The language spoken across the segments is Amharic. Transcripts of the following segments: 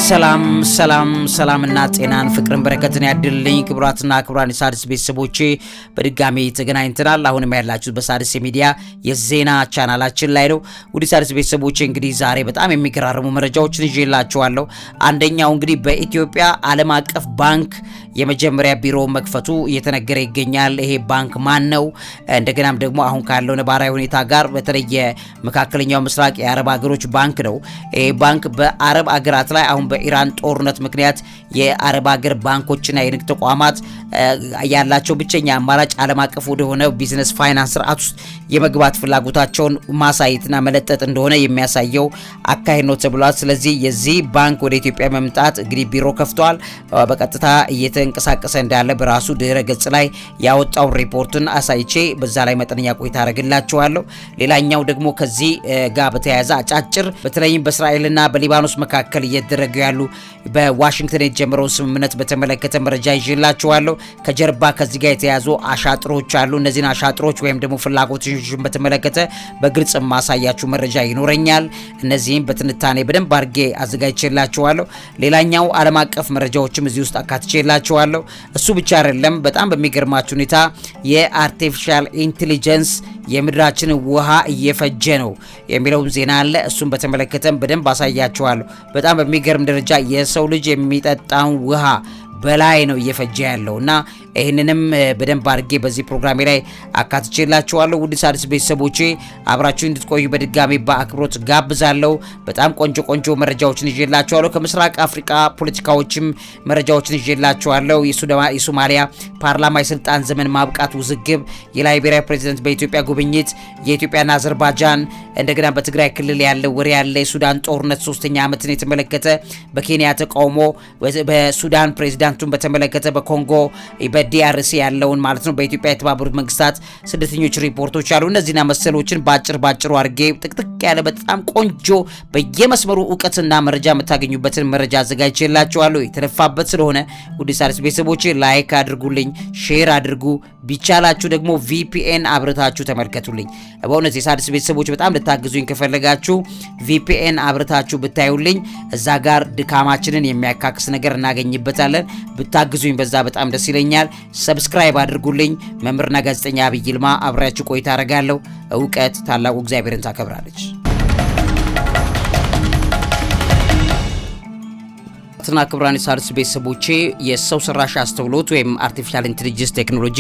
ሰላምና ጤናን ፍቅርን በረከትን ያድልልኝ ክቡራትና ክቡራን የሣድስ ቤተሰቦቼ በድጋሚ ተገናኝተናል። አሁንም ያላችሁት በሣድስ ሚዲያ የዜና ቻናላችን ላይ ነው። ውድ ሣድስ ቤተሰቦቼ እንግዲህ ዛሬ በጣም የሚገራርሙ መረጃዎችን ይዤላችኋለሁ። አንደኛው እንግዲህ በኢትዮጵያ ዓለም አቀፍ ባንክ የመጀመሪያ ቢሮ መክፈቱ እየተነገረ ይገኛል። ይሄ ባንክ ማን ነው? እንደገናም ደግሞ አሁን ካለው ነባራዊ ሁኔታ ጋር በተለየ መካከለኛው ምስራቅ የአረብ ሀገሮች ባንክ ነው። ይሄ ባንክ በአረብ ሀገራት ላይ አሁን በኢራን ጦርነት ምክንያት የአረብ ሀገር ባንኮችና የንግድ ተቋማት ያላቸው ብቸኛ አማራጭ ዓለም አቀፍ ወደ ሆነ ቢዝነስ ፋይናንስ ስርዓት ውስጥ የመግባት ፍላጎታቸውን ማሳየትና መለጠጥ እንደሆነ የሚያሳየው አካሄድ ነው ተብሏል። ስለዚህ የዚህ ባንክ ወደ ኢትዮጵያ መምጣት እንግዲህ ቢሮ ከፍቷል። በቀጥታ እየተንቀሳቀሰ እንዳለ በራሱ ድረ ገጽ ላይ ያወጣው ሪፖርትን አሳይቼ በዛ ላይ መጠነኛ ቆይታ አደርግላችኋለሁ። ሌላኛው ደግሞ ከዚህ ጋር በተያያዘ አጫጭር በተለይም በእስራኤልና በሊባኖስ መካከል እየተደረገ ያሉ በዋሽንግተን የተጀመረውን ስምምነት በተመለከተ መረጃ ይዤላችኋለሁ። ከጀርባ ከዚህ ጋር የተያዙ አሻጥሮች አሉ። እነዚህን አሻጥሮች ወይም ደግሞ ፍላጎቶችን በተመለከተ በግልጽ ማሳያችሁ መረጃ ይኖረኛል። እነዚህም በትንታኔ በደንብ አድርጌ አዘጋጅቼላችኋለሁ። ሌላኛው ዓለም አቀፍ መረጃዎችም እዚህ ውስጥ አካትቼላችኋለሁ። እሱ ብቻ አይደለም፣ በጣም በሚገርማችሁ ሁኔታ የአርቲፊሻል ኢንቴሊጀንስ የምድራችን ውሃ እየፈጀ ነው የሚለውን ዜና አለ። እሱን በተመለከተም በደንብ አሳያችኋለሁ። በጣም በሚገርም ደረጃ የሰው ልጅ የሚጠጣውን ውሃ በላይ ነው እየፈጀ ያለውና ይህንንም በደንብ አድርጌ በዚህ ፕሮግራሜ ላይ አካትቼላችኋለሁ። ውድ ሣድስ ቤተሰቦቼ አብራችሁ እንድትቆዩ በድጋሚ በአክብሮት ጋብዛለሁ። በጣም ቆንጆ መረጃዎችን ይዤላችኋለሁ። ከምስራቅ አፍሪካ ፖለቲካዎችም መረጃዎችን ይዤላችኋለሁ። የሶማሊያ ፓርላማ የስልጣን ዘመን ማብቃት ውዝግብ፣ የላይቤሪያ ፕሬዝዳንት በኢትዮጵያ ጉብኝት፣ የኢትዮጵያና አዘርባይጃን፣ እንደገና በትግራይ ክልል ያለው ወሬ ያለ፣ የሱዳን ጦርነት 3ኛ ዓመትን የተመለከተ፣ በኬንያ ተቃውሞ፣ በሱዳን ፕሬዝዳንቱን በተመለከተ፣ በኮንጎ በዲአርሲ ያለውን ማለት ነው፣ በኢትዮጵያ የተባበሩት መንግስታት ስደተኞች ሪፖርቶች አሉ። እነዚህና መሰሎችን ባጭሩ አድርጌ ጥቅጥቅ ያለ በጣም ቆንጆ በየመስመሩ ዕውቀትና መረጃ የምታገኙበትን መረጃ አዘጋጅቼላችኋለሁ። የተለፋበት ስለሆነ ውድ ሣድስ ቤተሰቦቼ ላይክ አድርጉልኝ፣ ሼር አድርጉ፣ ቢቻላችሁ ደግሞ ቪፒኤን አብርታችሁ ተመልከቱልኝ። በእውነት የሣድስ ቤተሰቦች በጣም ልታግዙኝ ከፈለጋችሁ ቪፒኤን አብርታችሁ ብታዩልኝ እዛ ጋር ድካማችንን የሚያካክስ ነገር እናገኝበታለን። ብታግዙኝ በዛ በጣም ደስ ይለኛል። ሰብስክራይብ አድርጉልኝ። መምህርና ጋዜጠኛ አብይ ይልማ አብራችሁ ቆይታ አደርጋለሁ። ዕውቀት ታላቁ እግዚአብሔርን ታከብራለች። ትና ክብራን የሣድስ ቤተሰቦቼ የሰው ሰራሽ አስተውሎት ወይም አርቲፊሻል ኢንተለጀንስ ቴክኖሎጂ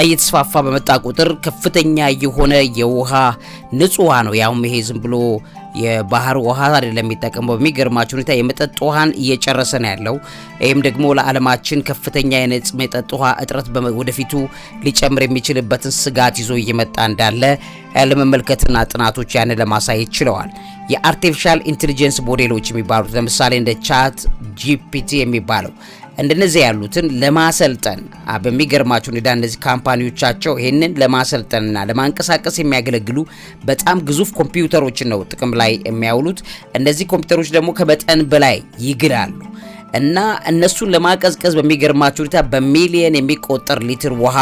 እየተስፋፋ በመጣ ቁጥር ከፍተኛ የሆነ የውሃ ንጹህ ውሃ ነው። ያውም ይሄ ዝም ብሎ የባህር ውሃ አይደለም የሚጠቀመው። በሚገርማችሁ ሁኔታ የመጠጥ ውሃን እየጨረሰ ነው ያለው። ይህም ደግሞ ለዓለማችን ከፍተኛ የመጠጥ ውሃ እጥረት ወደፊቱ ሊጨምር የሚችልበትን ስጋት ይዞ እየመጣ እንዳለ ለመመልከትና ጥናቶች ያን ለማሳየት ችለዋል። የአርቲፊሻል ኢንቴሊጀንስ ሞዴሎች የሚባሉት ለምሳሌ እንደ ቻት ጂፒቲ የሚባለው እንደነዚህ ያሉትን ለማሰልጠን በሚገርማችሁ ሁኔታ እነዚህ ካምፓኒዎቻቸው ይሄንን ለማሰልጠንና ለማንቀሳቀስ የሚያገለግሉ በጣም ግዙፍ ኮምፒውተሮችን ነው ጥቅም ላይ የሚያውሉት። እነዚህ ኮምፒውተሮች ደግሞ ከመጠን በላይ ይግላሉ እና እነሱን ለማቀዝቀዝ በሚገርማችሁ ሁኔታ በሚሊየን የሚቆጠር ሊትር ውሃ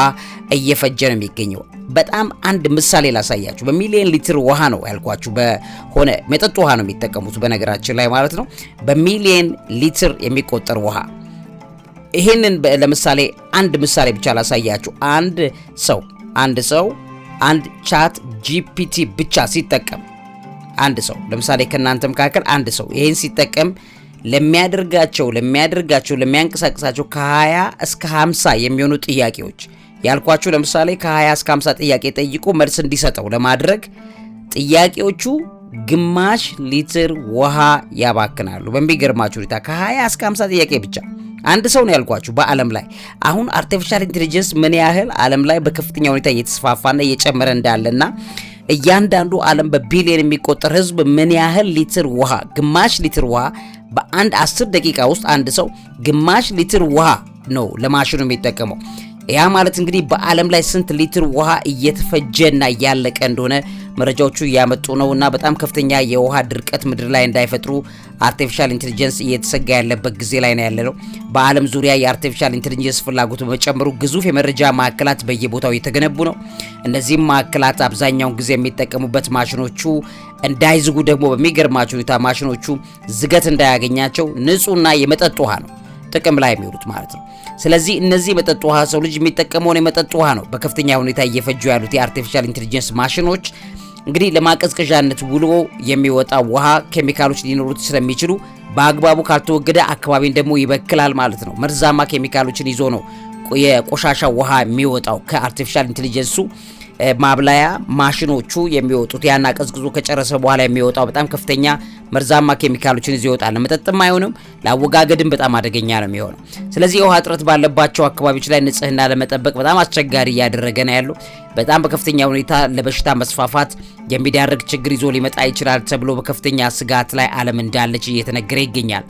እየፈጀ ነው የሚገኘው። በጣም አንድ ምሳሌ ላሳያችሁ። በሚሊየን ሊትር ውሃ ነው ያልኳችሁ፣ በሆነ መጠጥ ውሃ ነው የሚጠቀሙት በነገራችን ላይ ማለት ነው። በሚሊየን ሊትር የሚቆጠር ውሃ ይሄንን ለምሳሌ አንድ ምሳሌ ብቻ ላሳያችሁ። አንድ ሰው አንድ ቻት ጂፒቲ ብቻ ሲጠቀም አንድ ሰው ለምሳሌ ከናንተ መካከል አንድ ሰው ይሄን ሲጠቀም ለሚያንቀሳቅሳቸው ከ20 እስከ 50 የሚሆኑ ጥያቄዎች ያልኳችሁ ለምሳሌ ከ20 እስከ 50 ጥያቄ ጠይቆ መልስ እንዲሰጠው ለማድረግ ጥያቄዎቹ ግማሽ ሊትር ውሃ ያባክናሉ። በሚገርማችሁ ሁኔታ ከ20 እስከ 50 ጥያቄ ብቻ አንድ ሰው ነው ያልኳችሁ። በዓለም ላይ አሁን አርቲፊሻል ኢንቴሊጀንስ ምን ያህል ዓለም ላይ በከፍተኛ ሁኔታ እየተስፋፋና እየጨመረ እንዳለና እያንዳንዱ ዓለም በቢሊየን የሚቆጠር ህዝብ ምን ያህል ሊትር ውሃ ግማሽ ሊትር ውሃ በአንድ 10 ደቂቃ ውስጥ አንድ ሰው ግማሽ ሊትር ውሃ ነው ለማሽኑ የሚጠቀመው። ያ ማለት እንግዲህ በዓለም ላይ ስንት ሊትር ውሃ እየተፈጀና እያለቀ እንደሆነ መረጃዎቹ ያመጡ ነውና በጣም ከፍተኛ የውሃ ድርቀት ምድር ላይ እንዳይፈጥሩ አርቲፊሻል ኢንተለጀንስ እየተሰጋ ያለበት ጊዜ ላይ ነው ያለነው። በዓለም ዙሪያ የአርቲፊሻል ኢንተለጀንስ ፍላጎት በመጨመሩ ግዙፍ የመረጃ ማዕከላት በየቦታው እየተገነቡ ነው። እነዚህም ማዕከላት አብዛኛውን ጊዜ የሚጠቀሙበት ማሽኖቹ እንዳይዝጉ ደግሞ በሚገርማቸው ሁኔታ ማሽኖቹ ዝገት እንዳያገኛቸው ንጹህና የመጠጥ ውሃ ነው ጥቅም ላይ የሚውሉት ማለት ነው። ስለዚህ እነዚህ የመጠጥ ውሃ ሰው ልጅ የሚጠቀመውን የመጠጥ ውሃ ነው በከፍተኛ ሁኔታ እየፈጁ ያሉት የአርቲፊሻል ኢንተለጀንስ ማሽኖች። እንግዲህ ለማቀዝቀዣነት ውሎ የሚወጣ ውሃ ኬሚካሎች ሊኖሩት ስለሚችሉ በአግባቡ ካልተወገደ አካባቢን ደግሞ ይበክላል ማለት ነው። መርዛማ ኬሚካሎችን ይዞ ነው የቆሻሻ ውሃ የሚወጣው ከአርቲፊሻል ኢንተለጀንሱ ማብላያ ማሽኖቹ የሚወጡት። ያና ቀዝቅዞ ከጨረሰ በኋላ የሚወጣው በጣም ከፍተኛ መርዛማ ኬሚካሎችን ይዞ ይወጣል። ለመጠጥም አይሆንም፣ ለአወጋገድም በጣም አደገኛ ነው የሚሆነው። ስለዚህ የውሃ እጥረት ባለባቸው አካባቢዎች ላይ ንጽህና ለመጠበቅ በጣም አስቸጋሪ እያደረገ ነው ያለው። በጣም በከፍተኛ ሁኔታ ለበሽታ መስፋፋት የሚዳርግ ችግር ይዞ ሊመጣ ይችላል ተብሎ በከፍተኛ ስጋት ላይ ዓለም እንዳለች እየተነገረ ይገኛል።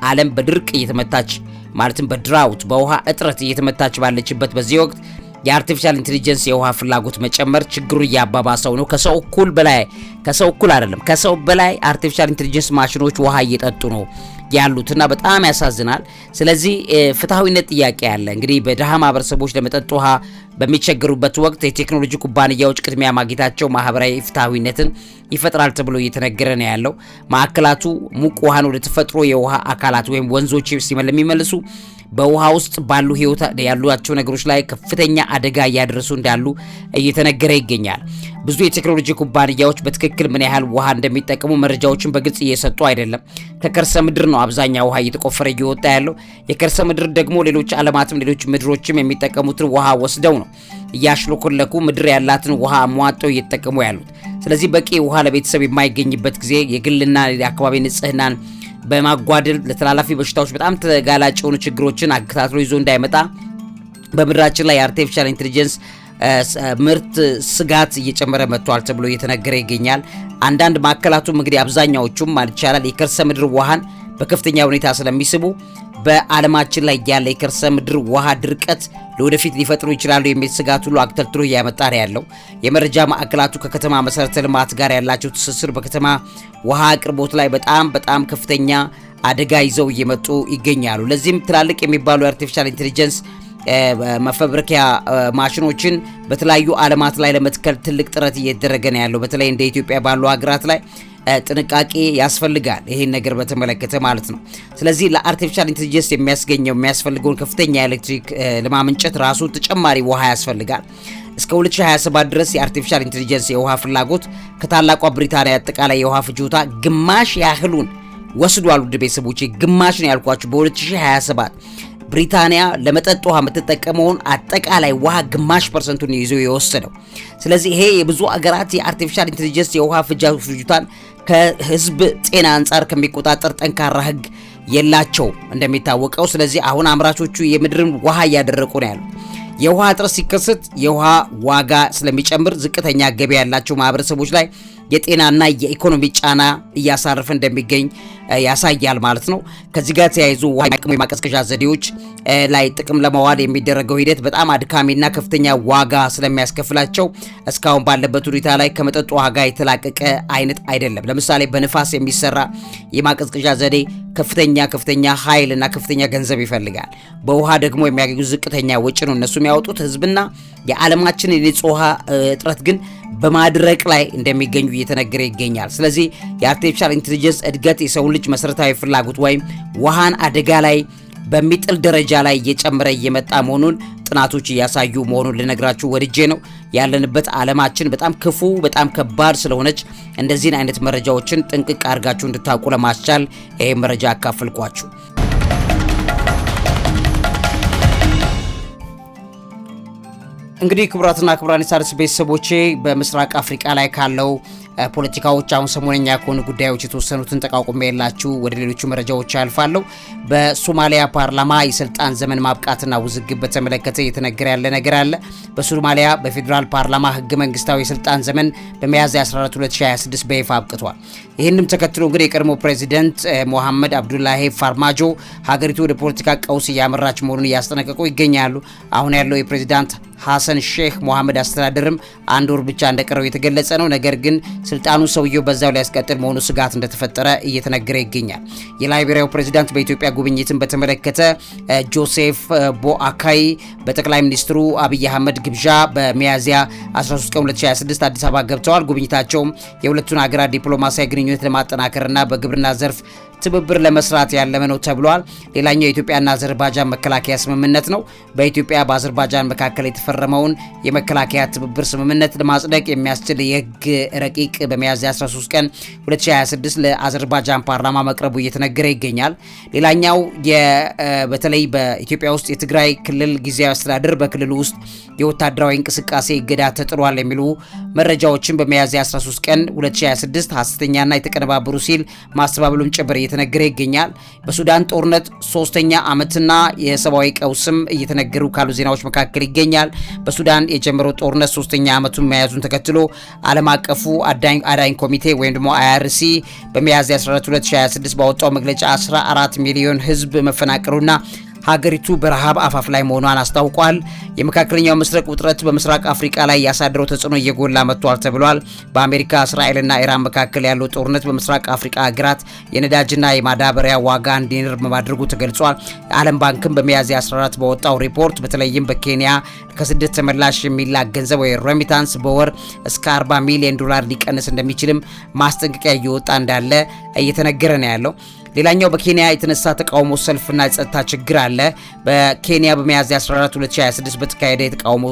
ዓለም በድርቅ እየተመታች ማለትም በድራውት በውሃ እጥረት እየተመታች ባለችበት በዚህ ወቅት የአርቲፊሻል ኢንተለጀንስ የውሃ ፍላጎት መጨመር ችግሩ እያባባሰው ነው። ከሰው በላይ አርቲፊሻል ኢንተለጀንስ ማሽኖች ውሃ እየጠጡ ነው ያሉትና በጣም ያሳዝናል። ስለዚህ ፍትሃዊነት ጥያቄ አለ። እንግዲህ በደሃ ማህበረሰቦች ለመጠጥ ውሃ በሚቸገሩበት ወቅት የቴክኖሎጂ ኩባንያዎች ቅድሚያ ማግኘታቸው ማህበራዊ ፍትሃዊነትን ይፈጥራል ተብሎ እየተነገረ ነው ያለው። ማዕከላቱ ሙቅ ውሃን ወደ ተፈጥሮ የውሃ አካላት ወይም ወንዞች ለሚመልሱ በውሃ ውስጥ ባሉ ህይወት ያሏቸው ነገሮች ላይ ከፍተኛ አደጋ እያደረሱ እንዳሉ እየተነገረ ይገኛል። ብዙ የቴክኖሎጂ ኩባንያዎች በትክክል ምን ያህል ውሃ እንደሚጠቀሙ መረጃዎችን በግልጽ እየሰጡ አይደለም። ከከርሰ ምድር ነው አብዛኛው ውሃ እየተቆፈረ እየወጣ ያለው። የከርሰ ምድር ደግሞ ሌሎች ዓለማትም ሌሎች ምድሮችም የሚጠቀሙትን ውሃ ወስደው ነው እያሽሎኮለኩ ምድር ያላትን ውሃ አሟጠው እየተጠቀሙ ያሉት። ስለዚህ በቂ ውሃ ለቤተሰብ የማይገኝበት ጊዜ የግልና የአካባቢ ንጽህናን በማጓደል ለተላላፊ በሽታዎች በጣም ተጋላጭ የሆኑ ችግሮችን አከታትሎ ይዞ እንዳይመጣ በምድራችን ላይ የአርቲፊሻል ኢንተለጀንስ ምርት ስጋት እየጨመረ መጥቷል ተብሎ እየተነገረ ይገኛል። አንዳንድ ማዕከላቱም እንግዲህ አብዛኛዎቹም ማለት ይቻላል የከርሰ ምድር ውሃን በከፍተኛ ሁኔታ ስለሚስቡ በዓለማችን ላይ ያለ የከርሰ ምድር ውሃ ድርቀት ለወደፊት ሊፈጥሩ ይችላሉ የሚል ስጋት ሁሉ አክተልትሎ እያመጣ ነው ያለው። የመረጃ ማዕከላቱ ከከተማ መሰረተ ልማት ጋር ያላቸው ትስስር በከተማ ውሃ አቅርቦት ላይ በጣም ከፍተኛ አደጋ ይዘው እየመጡ ይገኛሉ። ለዚህም ትላልቅ የሚባሉ የአርቲፊሻል ኢንተለጀንስ መፈብረኪያ ማሽኖችን በተለያዩ ዓለማት ላይ ለመትከል ትልቅ ጥረት እየተደረገ ነው ያለው። በተለይ እንደ ኢትዮጵያ ባሉ ሀገራት ላይ ጥንቃቄ ያስፈልጋል ይሄን ነገር በተመለከተ ማለት ነው። ስለዚህ ለአርቲፊሻል ኢንተለጀንስ የሚያስፈልገውን ከፍተኛ ኤሌክትሪክ ለማመንጨት ራሱ ተጨማሪ ውሃ ያስፈልጋል። እስከ 2027 ድረስ የአርቲፊሻል ኢንተለጀንስ የውሃ ፍላጎት ከታላቋ ብሪታንያ አጠቃላይ የውሃ ፍጆታ ግማሽ ያህሉን ወስዷል። ውድ ቤተሰቦቼ ግማሽ ነው ያልኳችሁ። በ2027 ብሪታንያ ለመጠጥ ውሃ የምትጠቀመውን አጠቃላይ ውሃ ግማሽ ፐርሰንቱን ይዞ የወሰደው። ስለዚህ ይሄ የብዙ አገራት የአርቲፊሻል ኢንተለጀንስ የውሃ ፍጆታን ከህዝብ ጤና አንጻር ከሚቆጣጠር ጠንካራ ህግ የላቸው እንደሚታወቀው። ስለዚህ አሁን አምራቾቹ የምድርን ውሃ እያደረቁ ነው ያሉ። የውሃ እጥረት ሲከሰት የውሃ ዋጋ ስለሚጨምር ዝቅተኛ ገቢ ያላቸው ማህበረሰቦች ላይ የጤናና የኢኮኖሚ ጫና እያሳረፈ እንደሚገኝ ያሳያል ማለት ነው። ከዚህ ጋር ተያይዞ ውሃ የማቀዝቀዣ ዘዴዎች ላይ ጥቅም ለማዋል የሚደረገው ሂደት በጣም አድካሚና ከፍተኛ ዋጋ ስለሚያስከፍላቸው እስካሁን ባለበት ሁኔታ ላይ ከመጠጥ ውሃ ጋር የተላቀቀ አይነት አይደለም። ለምሳሌ በንፋስ የሚሰራ የማቀዝቀዣ ዘዴ ከፍተኛ ኃይል እና ከፍተኛ ገንዘብ ይፈልጋል። በውሃ ደግሞ የሚያገኙ ዝቅተኛ ወጪ ነው እነሱ የሚያወጡት። ህዝብና የዓለማችን የንጹህ ውሃ እጥረት ግን በማድረቅ ላይ እንደሚገኙ እየተነገረ ይገኛል። ስለዚህ የአርቲፊሻል ኢንተለጀንስ እድገት የሰው ልጅ መሰረታዊ ፍላጎት ወይም ውሃን አደጋ ላይ በሚጥል ደረጃ ላይ እየጨመረ እየመጣ መሆኑን ጥናቶች እያሳዩ መሆኑን ልነግራችሁ ወድጄ ነው። ያለንበት ዓለማችን በጣም ክፉ በጣም ከባድ ስለሆነች እንደዚህን አይነት መረጃዎችን ጥንቅቅ አድርጋችሁ እንድታውቁ ለማስቻል ይሄ መረጃ አካፍልኳችሁ። እንግዲህ ክቡራትና ክቡራን የሣድስ ቤተሰቦቼ በምስራቅ አፍሪካ ላይ ካለው ፖለቲካዎች አሁን ሰሞነኛ ከሆኑ ጉዳዮች የተወሰኑትን ተቃቁሜላችሁ ወደ ሌሎቹ መረጃዎች ያልፋለሁ። በሶማሊያ ፓርላማ የስልጣን ዘመን ማብቃትና ውዝግብ በተመለከተ እየተነገረ ያለ ነገር አለ። በሶማሊያ በፌዴራል ፓርላማ ህገ መንግስታዊ የስልጣን ዘመን በሚያዝያ 14 2026 በይፋ አብቅቷል። ይህንም ተከትሎ እንግዲህ የቀድሞ ፕሬዚደንት ሞሐመድ አብዱላሂ ፋርማጆ ሀገሪቱ ወደ ፖለቲካ ቀውስ እያመራች መሆኑን እያስጠነቀቁ ይገኛሉ። አሁን ያለው የፕሬዚዳንት ሐሰን ሼክ መሐመድ አስተዳደርም አንድ ወር ብቻ እንደቀረው የተገለጸ ነው። ነገር ግን ስልጣኑ ሰውየው በዛው ሊያስቀጥል መሆኑ ስጋት እንደተፈጠረ እየተነገረ ይገኛል። የላይቤሪያው ፕሬዚዳንት በኢትዮጵያ ጉብኝትን በተመለከተ ጆሴፍ ቦአካይ በጠቅላይ ሚኒስትሩ አብይ አህመድ ግብዣ በሚያዝያ 13 ቀን 2026 አዲስ አበባ ገብተዋል። ጉብኝታቸውም የሁለቱን ሀገራት ዲፕሎማሲያዊ ግንኙነት ለማጠናከርና በግብርና ዘርፍ ትብብር ለመስራት ያለመ ነው ተብሏል። ሌላኛው የኢትዮጵያና አዘርባይጃን መከላከያ ስምምነት ነው። በኢትዮጵያ በአዘርባይጃን መካከል የተፈረመውን የመከላከያ ትብብር ስምምነት ለማጽደቅ የሚያስችል የህግ ረቂቅ በሚያዝያ 13 ቀን 2026 ለአዘርባይጃን ፓርላማ መቅረቡ እየተነገረ ይገኛል። ሌላኛው በተለይ በኢትዮጵያ ውስጥ የትግራይ ክልል ጊዜያዊ አስተዳደር በክልሉ ውስጥ የወታደራዊ እንቅስቃሴ እገዳ ተጥሏል የሚሉ መረጃዎችን በሚያዝያ 13 ቀን 2026 ሐሰተኛና የተቀነባበሩ ሲል ማስተባበሉን ጭምር እየተነገረ ይገኛል። በሱዳን ጦርነት 3ኛ ዓመትና የሰብአዊ ቀውስም እየተነገሩ ካሉ ዜናዎች መካከል ይገኛል። በሱዳን የጀመረው ጦርነት 3ኛ ዓመቱን መያዙን ተከትሎ ዓለም አቀፉ አዳኝ ኮሚቴ ወይም ደግሞ IRC በሚያዝያ 14 2026 ባወጣው መግለጫ 14 ሚሊዮን ህዝብ መፈናቀሉና ሀገሪቱ በረሃብ አፋፍ ላይ መሆኗን አስታውቋል። የመካከለኛው ምስራቅ ውጥረት በምስራቅ አፍሪካ ላይ ያሳደረው ተጽዕኖ እየጎላ መጥቷል ተብሏል። በአሜሪካ እስራኤልና ኢራን መካከል ያለው ጦርነት በምስራቅ አፍሪካ ሀገራት የነዳጅና የማዳበሪያ ዋጋ እንዲንር ማድረጉ ተገልጿል። የዓለም ባንክም በሚያዝያ 14 በወጣው ሪፖርት በተለይም በኬንያ ከስደት ተመላሽ የሚላክ ገንዘብ ወይ ሬሚታንስ በወር እስከ 40 ሚሊዮን ዶላር ሊቀንስ እንደሚችልም ማስጠንቀቂያ እየወጣ እንዳለ እየተነገረ ነው ያለው። ሌላኛው በኬንያ የተነሳ ተቃውሞ ሰልፍና የጸጥታ ችግር አለ። በኬንያ በሚያዝያ 14 2026 በተካሄደ የተቃውሞ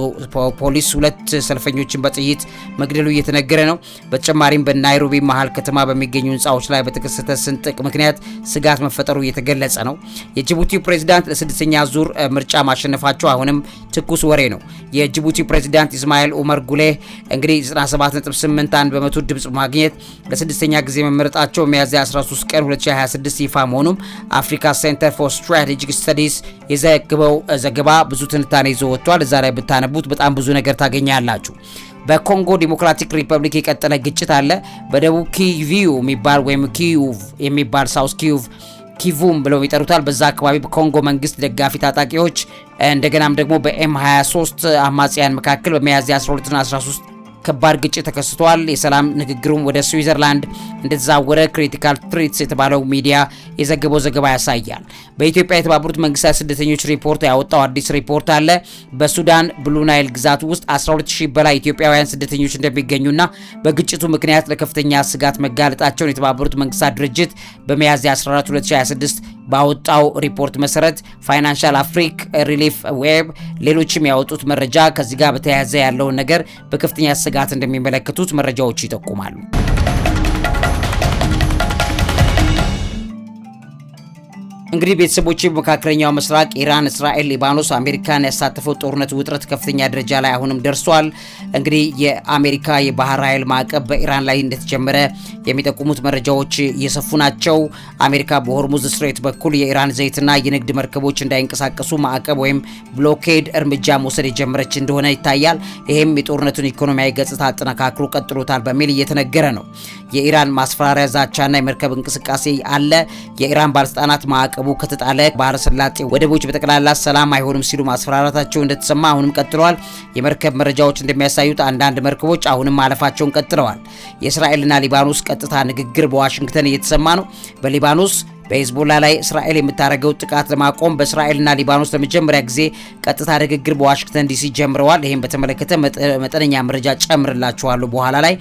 ፖሊስ 2 ሰልፈኞችን በጥይት መግደሉ እየተነገረ ነው። በተጨማሪም በናይሮቢ መሃል ከተማ በሚገኙ ህንፃዎች ላይ በተከሰተ ስንጥቅ ምክንያት ስጋት መፈጠሩ እየተገለጸ ነው። የጅቡቲ ፕሬዝዳንት ለስድስተኛ ዙር ምርጫ ማሸነፋቸው አሁንም ትኩስ ወሬ ነው። የጅቡቲ ፕሬዝዳንት ኢስማኤል ኡመር ጉሌህ እንግዲህ 97.81 በመቶ ድምጽ ማግኘት ለስድስተኛ ጊዜ መመረጣቸው ሚያዝያ 13 ቀን 2026 ይፋ መሆኑም አፍሪካ ሴንተር ፎር ስትራቴጂክ ስተዲስ የዘገበው ዘገባ ብዙ ትንታኔ ይዞ ወጥቷል። እዛ ላይ ብታነቡት በጣም ብዙ ነገር ታገኛላችሁ። በኮንጎ ዲሞክራቲክ ሪፐብሊክ የቀጠለ ግጭት አለ። በደቡብ ኪቪው የሚባል ወይም ኪዩቭ የሚባል ሳውስ ኪቩም ብለው ይጠሩታል። በዛ አካባቢ በኮንጎ መንግስት ደጋፊ ታጣቂዎች እንደገናም ደግሞ በኤም23 አማጽያን መካከል በሚያዝያ 12 እና 13 ከባድ ግጭት ተከስቷል። የሰላም ንግግሩም ወደ ስዊዘርላንድ እንደተዛወረ ክሪቲካል ትሪትስ የተባለው ሚዲያ የዘገበው ዘገባ ያሳያል። በኢትዮጵያ የተባበሩት መንግስታት ስደተኞች ሪፖርት ያወጣው አዲስ ሪፖርት አለ። በሱዳን ብሉ ናይል ግዛት ውስጥ 12000 በላይ ኢትዮጵያውያን ስደተኞች እንደሚገኙና በግጭቱ ምክንያት ለከፍተኛ ስጋት መጋለጣቸውን የተባበሩት መንግስታት ድርጅት በሚያዝያ 14 2026 ባወጣው ሪፖርት መሰረት ፋይናንሻል አፍሪክ ሪሊፍ ዌብ ሌሎችም ያወጡት መረጃ ከዚህ ጋር በተያያዘ ያለውን ነገር በከፍተኛ ስጋት እንደሚመለከቱት መረጃዎች ይጠቁማሉ። እንግዲህ ቤተሰቦች በመካከለኛው ምስራቅ ኢራን፣ እስራኤል፣ ሊባኖስ፣ አሜሪካን ያሳተፈው ጦርነት ውጥረት ከፍተኛ ደረጃ ላይ አሁንም ደርሷል። እንግዲህ የአሜሪካ የባህር ኃይል ማዕቀብ በኢራን ላይ እንደተጀመረ የሚጠቁሙት መረጃዎች እየሰፉ ናቸው። አሜሪካ በሆርሙዝ ስትሬት በኩል የኢራን ዘይትና የንግድ መርከቦች እንዳይንቀሳቀሱ ማዕቀብ ወይም ብሎኬድ እርምጃ መውሰድ የጀመረች እንደሆነ ይታያል። ይሄም የጦርነቱን ኢኮኖሚያዊ ገጽታ አጠናክሮ ቀጥሎታል በሚል እየተነገረ ነው። የኢራን ማስፈራሪያ፣ ዛቻና የመርከብ እንቅስቃሴ አለ። የኢራን ባለስልጣናት ማዕቀቡ ከተጣለ ባህረ ሰላጤ ወደቦች በጠቅላላ ሰላም አይሆንም ሲሉ ማስፈራራታቸው እንደተሰማ አሁንም ቀጥለዋል። የመርከብ መረጃዎች እንደሚያሳዩት አንዳንድ መርከቦች አሁንም ማለፋቸውን ቀጥለዋል። የእስራኤልና ሊባኖስ ቀጥታ ንግግር በዋሽንግተን እየተሰማ ነው። በሊባኖስ በሂዝቦላ ላይ እስራኤል የምታደርገው ጥቃት ለማቆም በእስራኤልና ሊባኖስ ለመጀመሪያ ጊዜ ቀጥታ ንግግር በዋሽንግተን ዲሲ ጀምረዋል። ይህም በተመለከተ መጠነኛ መረጃ ጨምርላችኋለሁ በኋላ ላይ።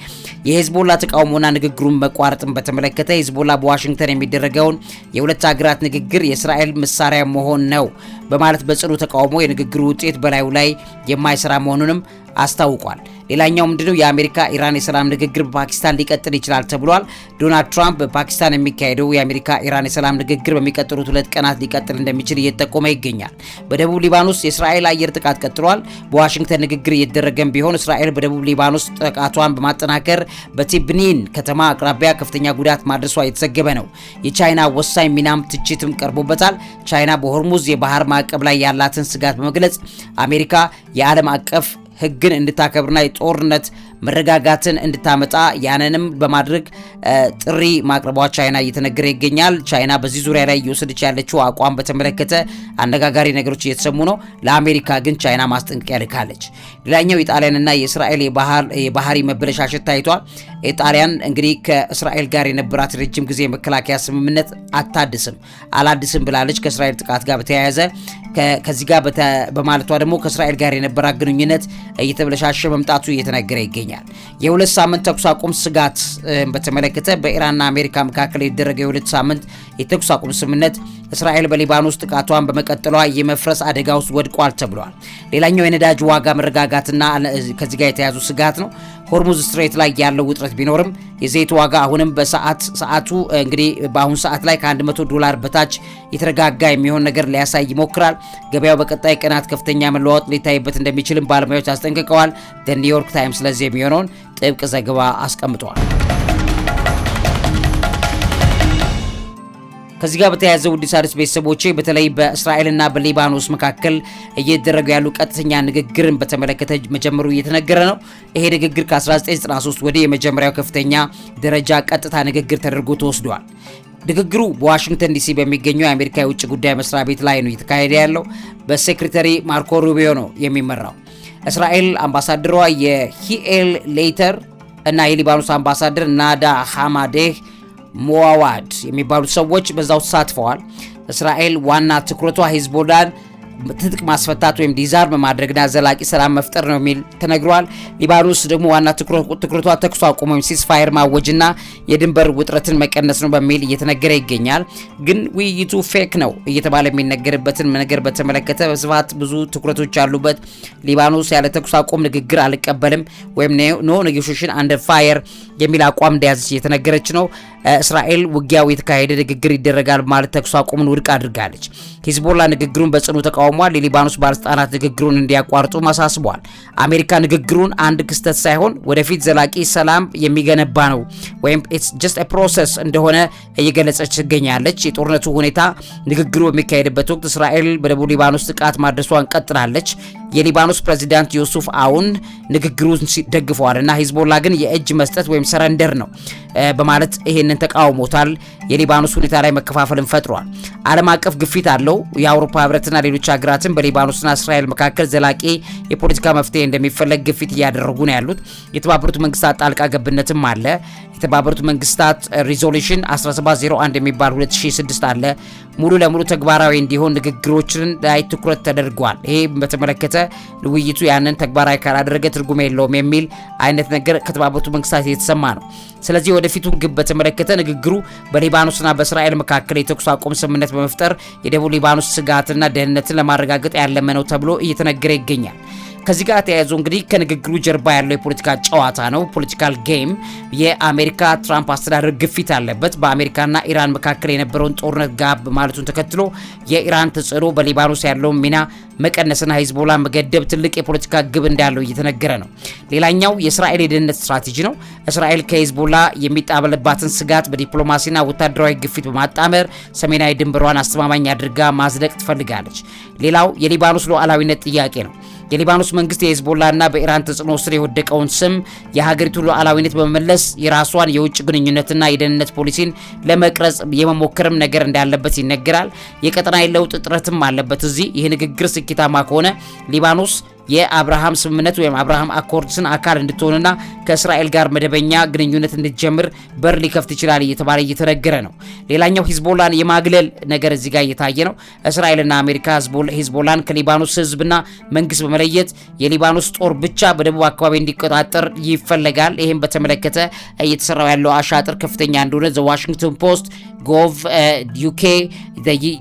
የሂዝቦላ ተቃውሞና ንግግሩን መቋረጥን በተመለከተ ሂዝቦላ በዋሽንግተን የሚደረገውን የሁለት ሀገራት ንግግር የእስራኤል መሳሪያ መሆን ነው በማለት በጽኑ ተቃውሞ የንግግሩ ውጤት በላዩ ላይ የማይሰራ መሆኑንም አስታውቋል። ሌላኛው ምንድነው የአሜሪካ ኢራን የሰላም ንግግር በፓኪስታን ሊቀጥል ይችላል ተብሏል። ዶናልድ ትራምፕ በፓኪስታን የሚካሄደው የአሜሪካ ኢራን የሰላም ንግግር በሚቀጥሉት 2 ቀናት ሊቀጥል እንደሚችል እየተጠቆመ ይገኛል። በደቡብ ሊባኖስ የእስራኤል አየር ጥቃት ቀጥሏል። በዋሽንግተን ንግግር እየተደረገም ቢሆን እስራኤል በደቡብ ሊባኖስ ጥቃቷን በማጠናከር በቲብኒን ከተማ አቅራቢያ ከፍተኛ ጉዳት ማድረሷ የተዘገበ ነው። የቻይና ወሳኝ ሚናም ትችትም ቀርቦበታል። ቻይና በሆርሙዝ የባህር ማዕቀብ ላይ ያላትን ስጋት በመግለጽ አሜሪካ የዓለም አቀፍ ሕግን እንድታከብርና የጦርነት መረጋጋትን እንድታመጣ ያንንም በማድረግ ጥሪ ማቅረቧ ቻይና እየተነገረ ይገኛል። ቻይና በዚህ ዙሪያ ላይ እየወሰደች ያለችው አቋም በተመለከተ አነጋጋሪ ነገሮች እየተሰሙ ነው። ለአሜሪካ ግን ቻይና ማስጠንቀቂያ ልካለች። ሌላኛው የጣሊያንና የእስራኤል የባህሪ መበለሻሸት ታይቷል። ጣሊያን እንግዲህ ከእስራኤል ጋር የነበራት ረጅም ጊዜ መከላከያ ስምምነት አላድስም ብላለች። ከእስራኤል ጥቃት ጋር በተያያዘ ከዚህ ጋር በማለቷ ደግሞ ከእስራኤል ጋር የነበራት ግንኙነት እየተበለሻሸ መምጣቱ እየተነገረ ይገኛል። የ2 ሳምንት ተኩስ አቁም ስጋት በተመለከተ በኢራንና አሜሪካ መካከል የተደረገው የ2 ሳምንት የተኩስ አቁም ስምምነት እስራኤል በሊባኖስ ጥቃቷን በመቀጠሏ የመፍረስ አደጋ ውስጥ ወድቋል ተብሏል። ሌላኛው የነዳጅ ዋጋ መረጋጋትና ከዚህ ጋር የተያዙ ስጋት ነው። ሆርሙዝ ስትሬት ላይ ያለው ውጥረት ቢኖርም የዘይት ዋጋ አሁንም በሰዓቱ እንግዲህ በአሁን ሰዓት ላይ ከ$100 በታች የተረጋጋ የሚሆን ነገር ሊያሳይ ይሞክራል። ገበያው በቀጣይ ቀናት ከፍተኛ መለዋወጥ ሊታይበት እንደሚችልም ባለሙያዎች አስጠንቅቀዋል። ኒውዮርክ ታይምስ ለዚህ የሚሆነውን ጥብቅ ዘገባ አስቀምጧል። ከዚህ ጋር በተያያዘ ውድ ሣድስ ቤተሰቦቼ በተለይ በእስራኤልና በሊባኖስ መካከል እየተደረገ ያሉ ቀጥተኛ ንግግርን በተመለከተ መጀመሩ እየተነገረ ነው። ይሄ ንግግር ከ1993 ወዲህ የመጀመሪያው ከፍተኛ ደረጃ ቀጥታ ንግግር ተደርጎ ተወስዷል። ንግግሩ በዋሽንግተን ዲሲ በሚገኘው የአሜሪካ የውጭ ጉዳይ መስሪያ ቤት ላይ ነው እየተካሄደ ያለው። በሴክሬታሪ ማርኮ ሩቢዮ ነው የሚመራው። እስራኤል አምባሳደሯ የሂኤል ሌተር እና የሊባኖስ አምባሳደር ናዳ ሐማዴህ ሞዋዋድ የሚባሉ ሰዎች በዛው ተሳትፈዋል። እስራኤል ዋና ትኩረቷ ሂዝቦላን ትጥቅ ማስፈታት ወይም ዲዛርም ማድረግና ዘላቂ ሰላም መፍጠር ነው የሚል ተነግሯል። ሊባኖስ ደግሞ ዋና ትኩረቷ ተኩስ አቁም ወይም ሲስፋየር ማወጅና የድንበር ውጥረትን መቀነስ ነው በሚል እየተነገረ ይገኛል። ግን ውይይቱ ፌክ ነው እየተባለ የሚነገርበትን ነገር በተመለከተ በስፋት ብዙ ትኩረቶች ያሉበት ሊባኖስ ያለ ተኩስ አቁም ንግግር አልቀበልም ወይም ኖ ኔጎሽዬሽን አንደር ፋየር የሚል አቋም እንደያዘች እየተነገረች ነው። እስራኤል ውጊያው የተካሄደ ንግግር ይደረጋል ማለት ተኩስ አቁምን ውድቅ አድርጋለች። ሂዝቦላ ንግግሩን በጽኑ ተቃውሟል። የሊባኖስ ባለስልጣናት ንግግሩን እንዲያቋርጡ አሳስበዋል። አሜሪካ ንግግሩን አንድ ክስተት ሳይሆን ወደፊት ዘላቂ ሰላም የሚገነባ ነው ወይም ኢትስ ጀስት ኤ ፕሮሰስ እንደሆነ እየገለጸች ትገኛለች። የጦርነቱ ሁኔታ ንግግሩ በሚካሄድበት ወቅት እስራኤል በደቡብ ሊባኖስ ጥቃት ማድረሷን ቀጥላለች። የሊባኖስ ፕሬዚዳንት ዮሱፍ አውን ንግግሩን ደግፈዋል እና ሂዝቦላ ግን የእጅ መስጠት ወይም ሰረንደር ነው በማለት ይሄንን ተቃውሞታል። የሊባኖስ ሁኔታ ላይ መከፋፈልን ፈጥሯል። ዓለም አቀፍ ግፊት አለው። የአውሮፓ ህብረትና ሌሎች ሀገራትን በሊባኖስና እስራኤል መካከል ዘላቂ የፖለቲካ መፍትሄ እንደሚፈለግ ግፊት እያደረጉ ነው ያሉት። የተባበሩት መንግስታት ጣልቃ ገብነትም አለ። የተባበሩት መንግስታት ሪዞሉሽን 1701 የሚባል 2006 አለ። ሙሉ ለሙሉ ተግባራዊ እንዲሆን ንግግሮችን ላይ ትኩረት ተደርጓል። ይሄ በተመለከተ ውይይቱ ያንን ተግባራዊ ካላደረገ ትርጉም የለውም የሚል አይነት ነገር ከተባበሩት መንግስታት የተሰማ ነው። ስለዚህ ወደፊቱን ግብ በተመለከተ ንግግሩ በሊባኖስና በእስራኤል መካከል የተኩስ አቁም ስምምነት በመፍጠር የደቡብ ሊባኖስ ስጋትና ደህንነትን ለማረጋገጥ ያለመ ነው ተብሎ እየተነገረ ይገኛል። ከዚህ ጋር ተያይዞ እንግዲህ ከንግግሩ ጀርባ ያለው የፖለቲካ ጨዋታ ነው፣ ፖለቲካል ጌም። የአሜሪካ ትራምፕ አስተዳደር ግፊት አለበት። በአሜሪካና ኢራን መካከል የነበረውን ጦርነት ጋብ ማለቱን ተከትሎ የኢራን ተጽዕኖ በሊባኖስ ያለውን ሚና መቀነስና ሂዝቦላ መገደብ ትልቅ የፖለቲካ ግብ እንዳለው እየተነገረ ነው። ሌላኛው የእስራኤል የደህንነት ስትራቴጂ ነው። እስራኤል ከሂዝቦላ የሚጣበልባትን ስጋት በዲፕሎማሲና ወታደራዊ ግፊት በማጣመር ሰሜናዊ ድንበሯን አስተማማኝ አድርጋ ማዝለቅ ትፈልጋለች። ሌላው የሊባኖስ ሉዓላዊነት ጥያቄ ነው። የሊባኖስ መንግስት የሂዝቦላና በኢራን ተጽዕኖ ስር የወደቀውን ስም የሀገሪቱ ሉዓላዊነት በመመለስ የራሷን የውጭ ግንኙነትና የደህንነት ፖሊሲን ለመቅረጽ የመሞከርም ነገር እንዳለበት ይነገራል። የቀጠናዊ ለውጥ ጥረትም አለበት። እዚህ ይህ ንግግር ስኬታማ ከሆነ ሊባኖስ የአብርሃም ስምምነት ወይም አብርሃም አኮርድስን አካል እንድትሆንና ከእስራኤል ጋር መደበኛ ግንኙነት እንድትጀምር በር ሊከፍት ይችላል እየተባለ እየተነገረ ነው። ሌላኛው ሂዝቦላን የማግለል ነገር እዚህ ጋር እየታየ ነው። እስራኤልና አሜሪካ ሂዝቦላን ከሊባኖስ ህዝብና መንግስት በመለየት የሊባኖስ ጦር ብቻ በደቡብ አካባቢ እንዲቆጣጠር ይፈለጋል። ይህም በተመለከተ እየተሰራው ያለው አሻጥር ከፍተኛ እንደሆነ ዘ ዋሽንግተን ፖስት፣ ጎቭ ዩኬ፣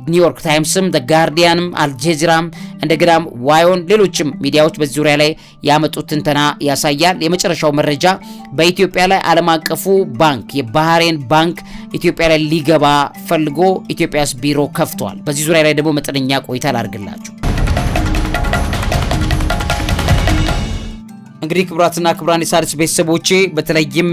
ኒውዮርክ ታይምስም፣ ዘ ጋርዲያንም፣ አልጀዚራም እንደገናም ዋዮን ሌሎችም ሚዲያዎች በዚህ ዙሪያ ላይ ያመጡት ትንተና ያሳያል። የመጨረሻው መረጃ በኢትዮጵያ ላይ ዓለም አቀፉ ባንክ የባህሬን ባንክ ኢትዮጵያ ላይ ሊገባ ፈልጎ ኢትዮጵያስ ቢሮ ከፍቷል። በዚህ ዙሪያ ላይ ደግሞ መጠነኛ ቆይታ ላድርግላችሁ። እንግዲህ ክቡራትና ክቡራን የሣድስ ቤተሰቦቼ በተለይም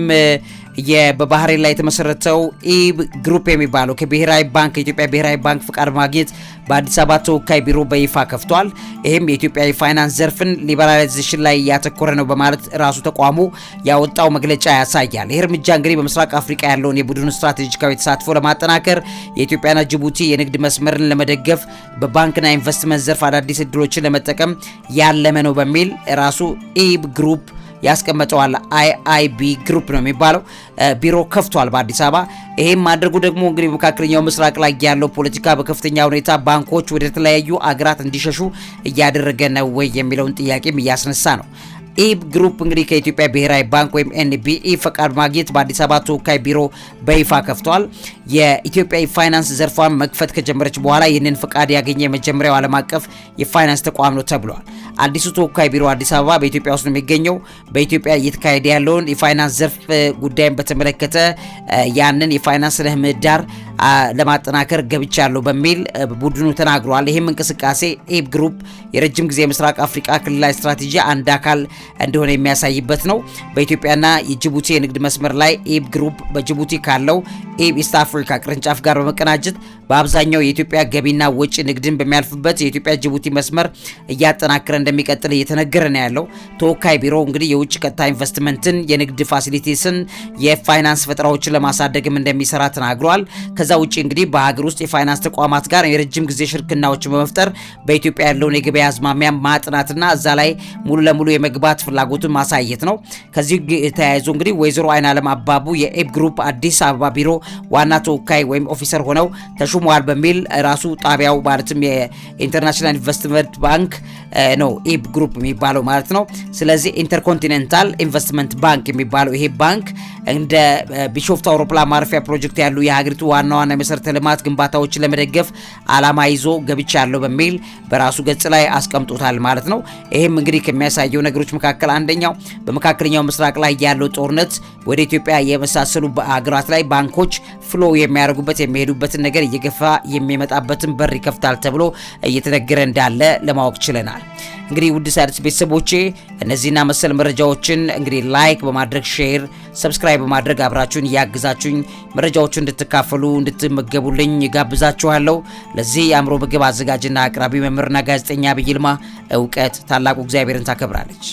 በባህሬን ላይ የተመሰረተው ኢብ ግሩፕ የሚባለው ከብሔራዊ ባንክ የኢትዮጵያ ብሔራዊ ባንክ ፍቃድ ማግኘት በአዲስ አበባ ተወካይ ቢሮ በይፋ ከፍቷል። ይህም የኢትዮጵያ የፋይናንስ ዘርፍን ሊበራላይዜሽን ላይ ያተኮረ ነው በማለት ራሱ ተቋሙ ያወጣው መግለጫ ያሳያል። ይህ እርምጃ እንግዲህ በምስራቅ አፍሪካ ያለውን የቡድኑ ስትራቴጂካዊ ተሳትፎ ለማጠናከር የኢትዮጵያና ጅቡቲ የንግድ መስመርን ለመደገፍ በባንክና ኢንቨስትመንት ዘርፍ አዳዲስ እድሎችን ለመጠቀም ያለመ ነው በሚል ራሱ ኢብ ግሩፕ ያስቀመጠዋል። አይአይቢ ግሩፕ ነው የሚባለው ቢሮ ከፍቷል በአዲስ አበባ። ይሄም ማድረጉ ደግሞ እንግዲህ በመካከለኛው ምስራቅ ላይ ያለው ፖለቲካ በከፍተኛ ሁኔታ ባንኮች ወደ ተለያዩ አገራት እንዲሸሹ እያደረገ ነው ወይ የሚለውን ጥያቄም እያስነሳ ነው። ኢብ ግሩፕ እንግዲህ ከኢትዮጵያ ብሔራዊ ባንክ ወይም ኤንቢኢ ፈቃድ ማግኘት በአዲስ አበባ ተወካይ ቢሮ በይፋ ከፍቷል። የኢትዮጵያ የፋይናንስ ዘርፏን መክፈት ከጀመረች በኋላ ይህንን ፈቃድ ያገኘ የመጀመሪያው ዓለም አቀፍ የፋይናንስ ተቋም ነው ተብሏል። አዲሱ ተወካይ ቢሮ አዲስ አበባ በኢትዮጵያ ውስጥ ነው የሚገኘው። በኢትዮጵያ እየተካሄደ ያለውን የፋይናንስ ዘርፍ ጉዳይን በተመለከተ ያንን የፋይናንስ ምህዳር ለማጠናከር ገብቻለሁ በሚል ቡድኑ ተናግሯል። ይህም እንቅስቃሴ ኢብ ግሩፕ የረጅም ጊዜ የምስራቅ አፍሪካ ክልላዊ ስትራቴጂ አንድ አካል እንደሆነ የሚያሳይበት ነው። በኢትዮጵያና የጅቡቲ የንግድ መስመር ላይ ኢብ ግሩፕ በጅቡቲ ካለው ኢብ ኢስት አፍሪካ ቅርንጫፍ ጋር በመቀናጀት በአብዛኛው የኢትዮጵያ ገቢና ወጪ ንግድን በሚያልፍበት የኢትዮጵያ ጅቡቲ መስመር እያጠናከረ እንደሚቀጥል እየተነገረ ነው ያለው። ተወካይ ቢሮ እንግዲህ የውጭ ቀጥታ ኢንቨስትመንትን፣ የንግድ ፋሲሊቲስን፣ የፋይናንስ ፈጠራዎችን ለማሳደግም እንደሚሰራ ተናግሯል። ከዛ ውጪ እንግዲህ በሀገር ውስጥ የፋይናንስ ተቋማት ጋር የረጅም ጊዜ ሽርክናዎችን በመፍጠር በኢትዮጵያ ያለውን የገበያ አዝማሚያ ማጥናትና እዛ ላይ ሙሉ ለሙሉ የመግባት ፍላጎቱን ማሳየት ነው። ከዚህ ተያይዞ እንግዲህ ወይዘሮ አይናለም አባቡ የኢብ ግሩፕ አዲስ አበባ ቢሮ ዋና ተወካይ ወይም ኦፊሰር ሆነው ተሹመዋል በሚል ራሱ ጣቢያው ማለትም የኢንተርናሽናል ኢንቨስትመንት ባንክ ነው ኢብ ግሩፕ የሚባለው ማለት ነው። ስለዚህ ኢንተርኮንቲኔንታል ኢንቨስትመንት ባንክ የሚባለው ይሄ ባንክ እንደ ቢሾፍቱ አውሮፕላን ማረፊያ ፕሮጀክት ያሉ የሀገሪቱ ዋና ዋና የመሰረተ ልማት ግንባታዎችን ለመደገፍ ዓላማ ይዞ ገብቻለሁ በሚል በራሱ ገጽ ላይ አስቀምጦታል ማለት ነው። ይሄም እንግዲህ ከሚያሳየው ነገሮች መካከል አንደኛው በመካከለኛው ምስራቅ ላይ ያለው ጦርነት ወደ ኢትዮጵያ የመሳሰሉ ሀገራት ላይ ባንኮች ፍሎ የሚያደርጉበት የሚሄዱበትን ነገር እየገፋ የሚመጣበትን በር ይከፍታል ተብሎ እየተነገረ እንዳለ ለማወቅ ችለናል። እንግዲህ ውድ ሣድስ ቤተሰቦቼ እነዚህና መሰል መረጃዎችን እንግዲህ ላይክ በማድረግ ሼር፣ ሰብስክራይብ በማድረግ አብራችሁን እያግዛችሁኝ መረጃዎችን እንድትካፈሉ እንድትመገቡልኝ ጋብዛችኋለሁ። ለዚህ የአእምሮ ምግብ አዘጋጅና አቅራቢ መምህርና ጋዜጠኛ ዐቢይ ይልማ። እውቀት ታላቁ እግዚአብሔርን ታከብራለች።